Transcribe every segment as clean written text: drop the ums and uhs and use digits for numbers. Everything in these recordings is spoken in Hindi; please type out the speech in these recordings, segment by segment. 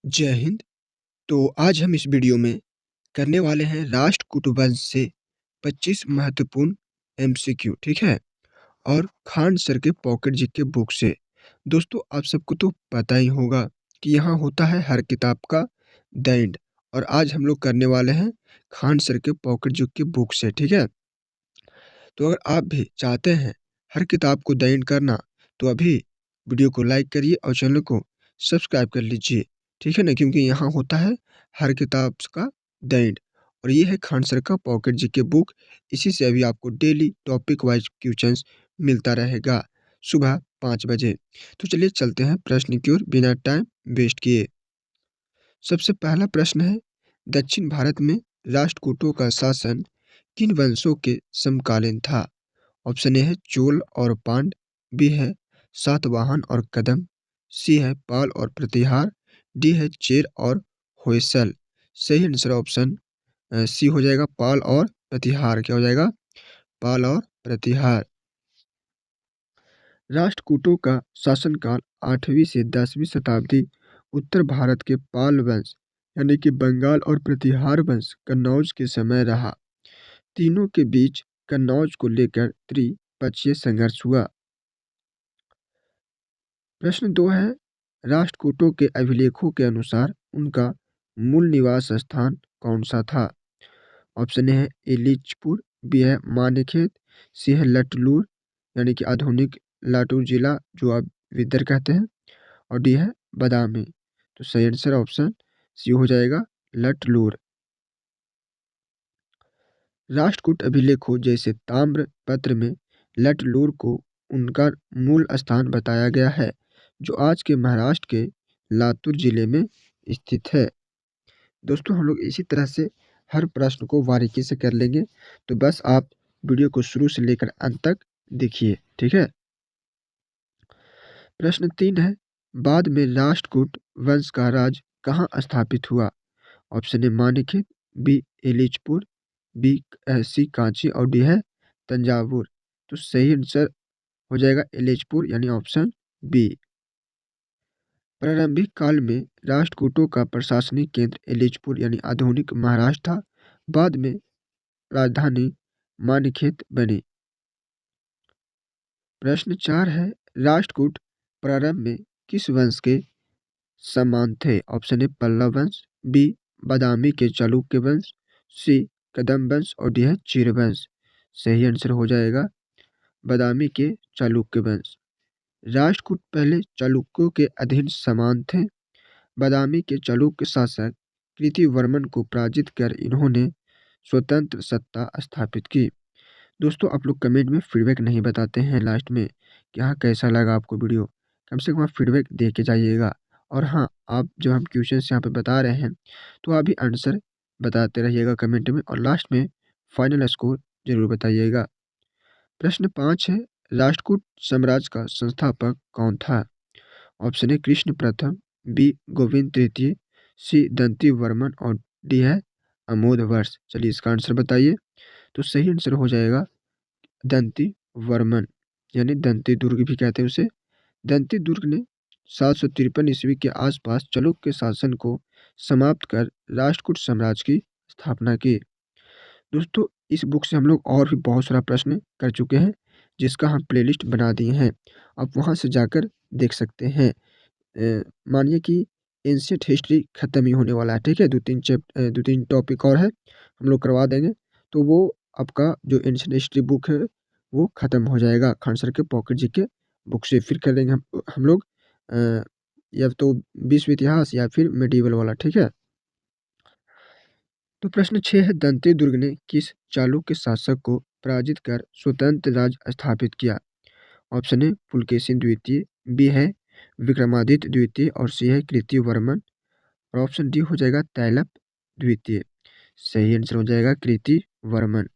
जय हिंद। तो आज हम इस वीडियो में करने वाले हैं राष्ट्रकूट वंश से 25 महत्वपूर्ण एमसीक्यू, ठीक है। और खान सर के पॉकेट जीके बुक से। दोस्तों, आप सबको तो पता ही होगा कि यहाँ होता है हर किताब का द एंड। और आज हम लोग करने वाले हैं खान सर के पॉकेट जीके बुक से, ठीक है। तो अगर आप भी चाहते हैं हर किताब को द एंड करना, तो अभी वीडियो को लाइक करिए और चैनल को सब्सक्राइब कर लीजिए, ठीक है ना। क्योंकि यहाँ होता है हर किताब का द एंड। और ये है खान सर का पॉकेट जीके बुक। इसी से अभी आपको डेली टॉपिक वाइज क्वेश्चंस मिलता रहेगा सुबह 5 बजे। तो चलिए चलते हैं प्रश्न की ओर बिना टाइम वेस्ट किए। सबसे पहला प्रश्न है, दक्षिण भारत में राष्ट्रकूटों का शासन किन वंशों के समकालीन था? ऑप्शन ए है चोल और पांड, बी है सातवाहन और कदम, सी है पाल और प्रतिहार, डी है चेर और होयसल। सही आंसर ऑप्शन सी हो जाएगा, पाल और प्रतिहार। क्या हो जाएगा? पाल और प्रतिहार। राष्ट्रकूटों का शासनकाल 8वीं से 10वीं शताब्दी उत्तर भारत के पाल वंश यानी कि बंगाल और प्रतिहार वंश कन्नौज के समय रहा। तीनों के बीच कन्नौज को लेकर त्रिपक्षीय संघर्ष हुआ। प्रश्न 2 है, राष्ट्रकूटों के अभिलेखों के अनुसार उनका मूल निवास स्थान कौन सा था? ऑप्शन ए है एलिचपुर, बी है मानेखेत, सी है लटलूर यानी कि आधुनिक लातूर जिला जो आप विदर कहते हैं, और डी है बदामी। तो सही आंसर ऑप्शन सी हो जाएगा, लटलूर। राष्ट्रकूट अभिलेखों जैसे ताम्र पत्र में लटलूर को उनका मूल स्थान बताया गया है, जो आज के महाराष्ट्र के लातूर जिले में स्थित है। दोस्तों, हम लोग इसी तरह से हर प्रश्न को बारीकी से कर लेंगे, तो बस आप वीडियो को शुरू से लेकर अंत तक देखिए, ठीक है। प्रश्न 3 है, बाद में राष्ट्रकूट वंश का राज कहाँ स्थापित हुआ? Option A Manekhet, B Elichpur, B C Kanchi और डी है तंजावुर। तो सही आंसर हो जाएगा एलिचपुर यानी ऑप्शन बी। प्रारंभिक काल में राष्ट्रकूटों का प्रशासनिक केंद्र एलिचपुर यानी आधुनिक महाराष्ट्र था। बाद में राजधानी मानेखेत बनी। प्रश्न 4 है, राष्ट्रकूट प्रारंभ में किस वंश के समान थे? ऑप्शन ए पल्लव वंश, बी बादामी के चालुक्य वंश, सी कदम वंश और डी है चीर वंश। सही आंसर हो जाएगा बादामी के चालुक्य वंश। राष्ट्रकूट पहले चालुक्यों के अधीन समान थे। बादामी के चालुक्य शासक कृतिवर्मन को पराजित कर इन्होंने स्वतंत्र सत्ता स्थापित की। दोस्तों, आप लोग कमेंट में फीडबैक नहीं बताते हैं लास्ट में कि हाँ कैसा लगा आपको वीडियो। कम से कम आप फीडबैक दे के जाइएगा। और हाँ, आप जब हम क्वेश्चन यहाँ पे बता रहे हैं, तो आप भी आंसर बताते रहिएगा कमेंट में, और लास्ट में फाइनल स्कोर जरूर बताइएगा। प्रश्न 5 है, राष्ट्रकूट साम्राज्य का संस्थापक कौन था? ऑप्शन ए कृष्ण प्रथम, बी गोविंद तृतीय, सी दंती वर्मन और डी है अमोद वर्ष। चलिए इसका आंसर बताइए। तो सही आंसर हो जाएगा दंती वर्मन, यानी दंती दुर्ग भी कहते हैं उसे। दंती दुर्ग ने 753 ईस्वी के आसपास चालुक्य शासन को समाप्त कर राष्ट्रकूट साम्राज्य की स्थापना की। दोस्तों, इस बुक से हम लोग और भी बहुत सारा प्रश्न कर चुके हैं, जिसका हम प्लेलिस्ट बना दिए हैं। आप वहां से जाकर देख सकते हैं। मानिए कि एंशियंट हिस्ट्री खत्म ही होने वाला है, ठीक है। दो तीन टॉपिक और है, हम लोग करवा देंगे। तो वो आपका जो एंशियंट हिस्ट्री बुक है वो खत्म हो जाएगा खान सर के पॉकेट जी के बुक से। फिर कर देंगे हम लोग या तो विश्व इतिहास या फिर मेडिवल वाला, ठीक है। तो प्रश्न 6 है, दंती दुर्ग ने किस चालुक्य शासक को पराजित कर स्वतंत्र राज्य स्थापित किया? ऑप्शन ए पुलकेशिन द्वितीय, बी है विक्रमादित्य द्वितीय और सी है कृतिवर्मन, और ऑप्शन डी हो जाएगा तैलप द्वितीय। सही आंसर हो जाएगा कृतिवर्मन।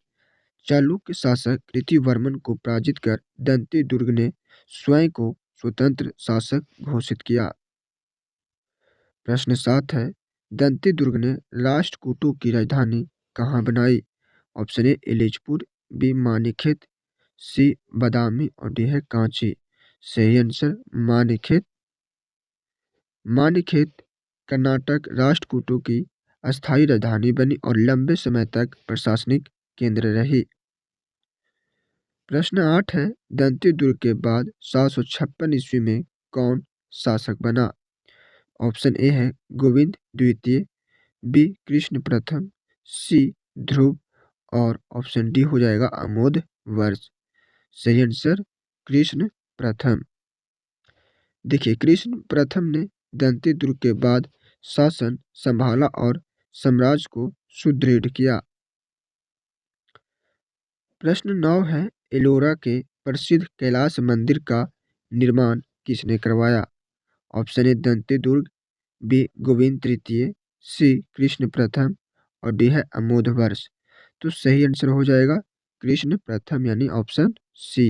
चालुक्य शासक कृतिवर्मन को पराजित कर दंती दुर्ग ने स्वयं को स्वतंत्र शासक घोषित किया। प्रश्न 7 है, दंती दुर्ग ने राष्ट्रकूटों की राजधानी कहाँ बनाई? ऑप्शन ए एलिचपुर, बी मानेखेत, सी बादामी और डी है कांची। सही आंसर मानेखेत। मानेखेत कर्नाटक राष्ट्रकूटों की अस्थायी राजधानी बनी और लंबे समय तक प्रशासनिक केंद्र रही। प्रश्न 8 है, दंती दुर्ग के बाद 756 ईस्वी में कौन शासक बना? ऑप्शन ए है गोविंद द्वितीय, बी कृष्ण प्रथम, सी ध्रुव और ऑप्शन डी हो जाएगा अमोध वर्ष। सही आंसर कृष्ण प्रथम। देखिए, कृष्ण प्रथम ने दंती दुर्ग के बाद शासन संभाला और साम्राज्य को सुदृढ़ किया। प्रश्न 9 है, एलोरा के प्रसिद्ध कैलाश मंदिर का निर्माण किसने करवाया? Option A Dantidurga, B Govind तृतीय, सी कृष्ण प्रथम और डी है अमोध वर्ष। तो सही आंसर हो जाएगा कृष्ण प्रथम यानी ऑप्शन सी।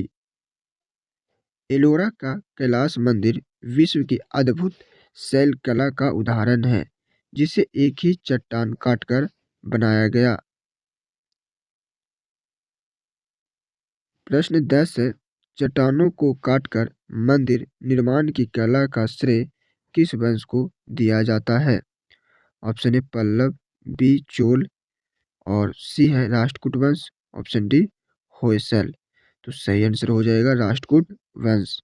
एलोरा का कैलाश मंदिर विश्व की अद्भुत शैल कला का उदाहरण है, जिसे एक ही चट्टान काटकर बनाया गया। प्रश्न 10 है, चट्टानों को काटकर मंदिर निर्माण की कला का श्रेय किस वंश को दिया जाता है? Option A Pallava, B Chola और सी है राष्ट्रकूट वंश, ऑप्शन डी होयसल। तो सही आंसर हो जाएगा राष्ट्रकूट वंश।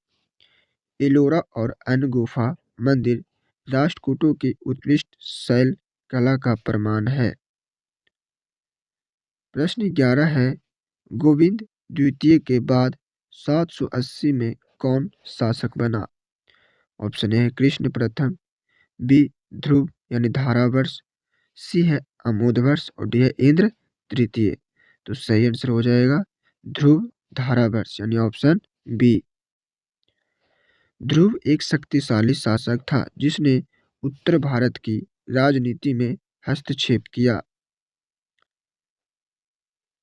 एलोरा और अन्य गुफा मंदिर राष्ट्रकूटों की उत्कृष्ट शैल कला का प्रमाण है। प्रश्न 11 है, गोविंद द्वितीय के बाद 780 में कौन शासक बना? ऑप्शन ए है कृष्ण प्रथम, बी ध्रुव यानी धारावर्ष, सी है अमोधवर्ष और डी है इंद्र तृतीय। तो सही आंसर हो जाएगा ध्रुव धारावर्ष यानी ऑप्शन बी। ध्रुव एक शक्तिशाली शासक था जिसने उत्तर भारत की राजनीति में हस्तक्षेप किया।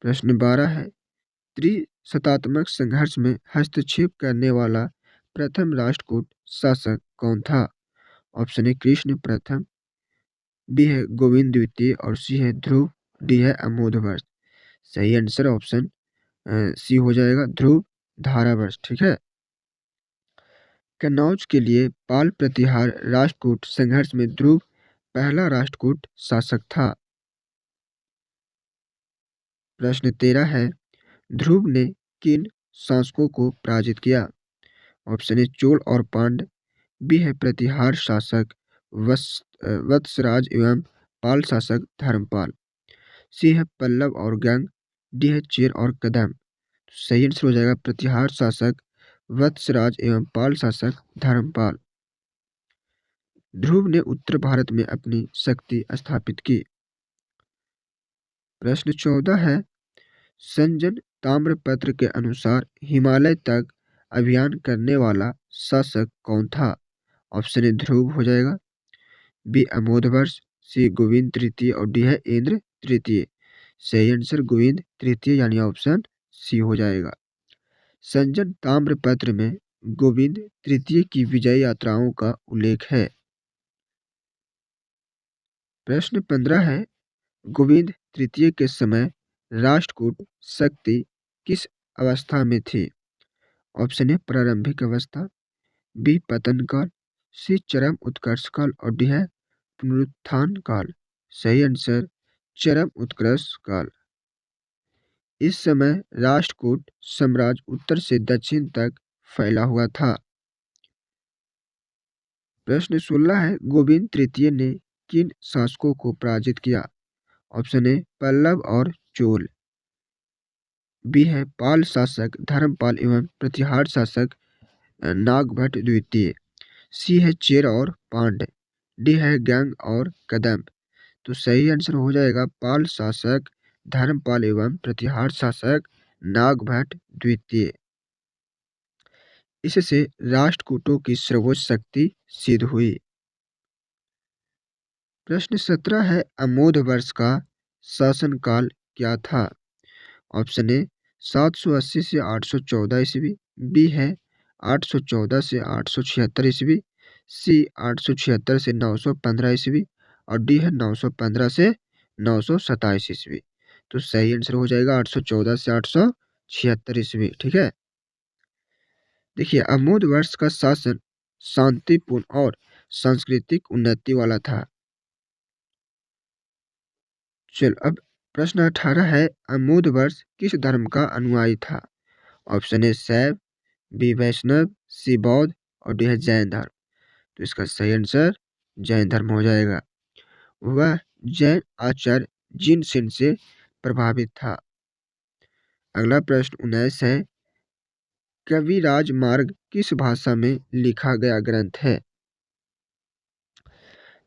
प्रश्न 12 है, त्रिशतात्मक संघर्ष में हस्तक्षेप करने वाला प्रथम राष्ट्रकूट शासक कौन था? ऑप्शन ए कृष्ण प्रथम, बी है गोविंद द्वितीय और सी है ध्रुव, डी है अमोधवर्ष। सही आंसर ऑप्शन सी हो जाएगा ध्रुव धारावर्ष। ठीक है। कन्नौज के लिए पाल प्रतिहार राष्ट्रकूट संघर्ष में ध्रुव पहला राष्ट्रकूट शासक था। प्रश्न 13 है, ध्रुव ने किन शासकों को पराजित किया? ऑप्शन ए चोल और पांड्य, बी है प्रतिहार शासक वत्सराज एवं पाल शासक धर्मपाल, सी है पल्लव और गंग, डी है चेर और कदम। सही आंसर हो जाएगा प्रतिहार शासक वत्सराज एवं पाल शासक धर्मपाल। ध्रुव ने उत्तर भारत में अपनी शक्ति स्थापित की। प्रश्न 14 है, संजन ताम्रपत्र के अनुसार हिमालय तक अभियान करने वाला शासक कौन था? ऑप्शन ए ध्रुव हो जाएगा, बी अमोधवर्ष, सी गोविंद तृतीय और डी है इंद्र तृतीय। सही आंसर गोविंद तृतीय यानी ऑप्शन सी हो जाएगा। संजन ताम्रपत्र में गोविंद तृतीय की विजय यात्राओं का उल्लेख है। प्रश्न 15 है, गोविंद तृतीय के समय राष्ट्रकूट शक्ति किस अवस्था में थी? ऑप्शन ए प्रारंभिक अवस्था, बी पतन काल, सी चरम उत्कर्ष काल और डी है पुनरुत्थान काल। सही आंसर चरम उत्कर्ष काल। इस समय राष्ट्रकूट साम्राज्य उत्तर से दक्षिण तक फैला हुआ था। प्रश्न 16 है, गोविंद तृतीय ने किन शासकों को पराजित किया? ऑप्शन ए पल्लव और चोल, बी है पाल शासक धर्मपाल एवं प्रतिहार शासक नागभट्ट द्वितीय, सी है चेर और पांड्य, डी है गंग और कदम। तो सही आंसर हो जाएगा पाल शासक धर्मपाल एवं प्रतिहार शासक नागभट्ट द्वितीय। इससे राष्ट्रकूटों की सर्वोच्च शक्ति सिद्ध हुई। प्रश्न 17 है, अमोध वर्ष का शासनकाल क्या था? ऑप्शन ए 780 से 814 ईस्वी, बी है 814 से 876 ईस्वी, सी 876 से 915 ईस्वी और डी है 915 से 927 ईस्वी। तो सही आंसर हो जाएगा 814 से 876 ईस्वी। ठीक है। देखिए, अमोद वर्ष का शासन शांतिपूर्ण और सांस्कृतिक उन्नति वाला था। चल अब प्रश्न 18 है, अमोधवर्ष किस धर्म का अनुयायी था? ऑप्शन ए शैव, बी वैष्णव, सी बौद्ध और डी है जैन धर्म। तो इसका सही आंसर जैन धर्म हो जाएगा। वह जैन आचार्य जिनसेन से प्रभावित था। अगला प्रश्न 19 है, कविराज मार्ग किस भाषा में लिखा गया ग्रंथ है?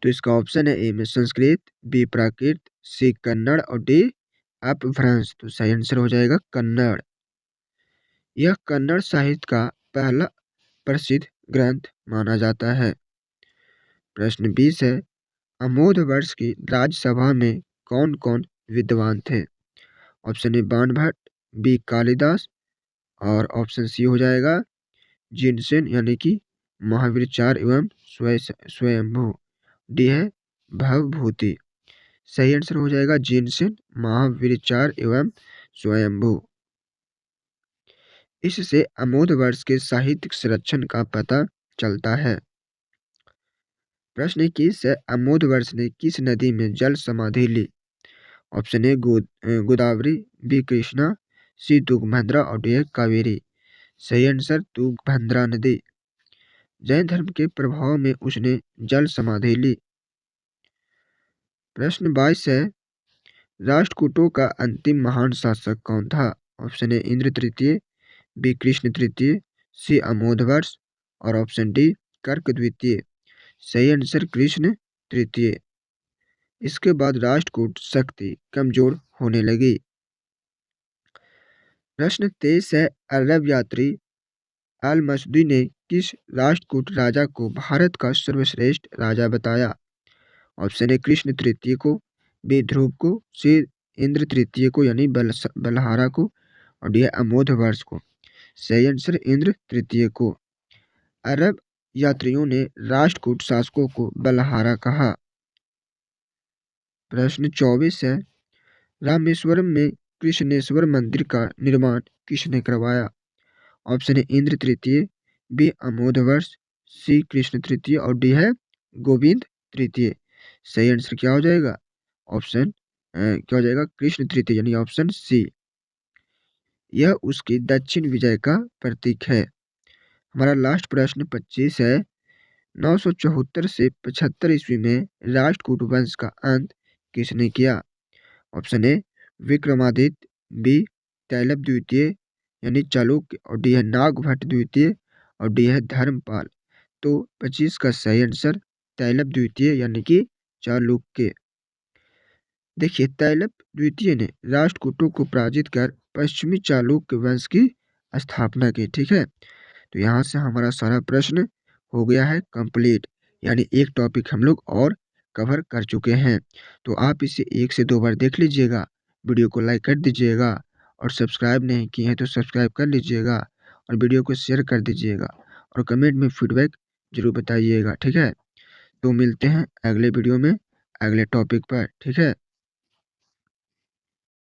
तो इसका ऑप्शन है ए में संस्कृत, बी प्राकृत, सी कन्नड़ और डी अपभ्रंश। तो सही आंसर हो जाएगा कन्नड़। यह कन्नड़ साहित्य का पहला प्रसिद्ध ग्रंथ माना जाता है। प्रश्न 20 है, अमोध वर्ष की राज्यसभा में कौन कौन विद्वान थे? Option A Banabhatta, B Kalidasa और ऑप्शन सी हो जाएगा जिनसेन यानी कि महावीरचार्य एवं स्वयंभू। डी है भवभूति। सही आंसर हो जाएगा जिनसेन, महावीरचार्य एवं स्वयंभू। इससे अमोध वर्ष के साहित्यिक संरक्षण का पता चलता है। प्रश्न 21 है, अमोध वर्ष ने किस नदी में जल समाधि ली? Option A Godavari, B Krishna, C Tungabhadra और डी कावेरी। सही आंसर तुंगभद्रा नदी। जैन धर्म के प्रभाव में उसने जल समाधि ली। प्रश्न 22 है, राष्ट्रकूटों का अंतिम महान शासक कौन था? ऑप्शन ए इंद्र तृतीय, बी कृष्ण तृतीय, सी अमोधवर्ष और ऑप्शन डी कर्क द्वितीय। सही आंसर कृष्ण तृतीय। इसके बाद राष्ट्रकूट शक्ति कमजोर होने लगी। प्रश्न 23 है, अरब यात्री अल मसूदी ने किस राष्ट्रकूट राजा को भारत का सर्वश्रेष्ठ राजा बताया? ऑप्शन ए कृष्ण तृतीय को, बी ध्रुव को, सी इंद्र तृतीय को यानी बलहारा को और डी अमोधवर्ष को। सही आंसर इंद्र तृतीय को। अरब यात्रियों ने राष्ट्रकूट शासकों को बलहारा कहा। प्रश्न 24 है, रामेश्वरम में कृष्णेश्वर मंदिर का निर्माण किसने करवाया? ऑप्शन ए इंद्र तृतीय, बी अमोधवर्ष, सी कृष्ण तृतीय और डी है गोविंद तृतीय। सही आंसर क्या हो जाएगा? ऑप्शन क्या हो जाएगा? कृष्ण तृतीय यानी ऑप्शन सी। यह उसकी दक्षिण विजय का प्रतीक है। हमारा लास्ट प्रश्न 25 है, 974 से 75 ईस्वी में राष्ट्रकूट वंश का अंत किसने किया? Option A Vikramaditya, B Tailapa द्वितीय यानी चालुक्य और डी है नागभट्ट द्वितीय और डी है धर्मपाल। तो 25 का सही आंसर तैलप द्वितीय यानी कि चालुक्य। देखिए तैलप द्वितीय ने राष्ट्रकूटों को पराजित कर पश्चिमी चालुक्य वंश की स्थापना की। ठीक है, तो यहाँ से हमारा सारा प्रश्न हो गया है कंप्लीट, यानी एक टॉपिक हम लोग और कवर कर चुके हैं। तो आप इसे 1 से 2 बार देख लीजिएगा, वीडियो को लाइक कर दीजिएगा और सब्सक्राइब नहीं किए हैं तो सब्सक्राइब कर लीजिएगा और वीडियो को शेयर कर दीजिएगा और कमेंट में फीडबैक जरूर बताइएगा। ठीक है, तो मिलते हैं अगले वीडियो में अगले टॉपिक पर। ठीक है।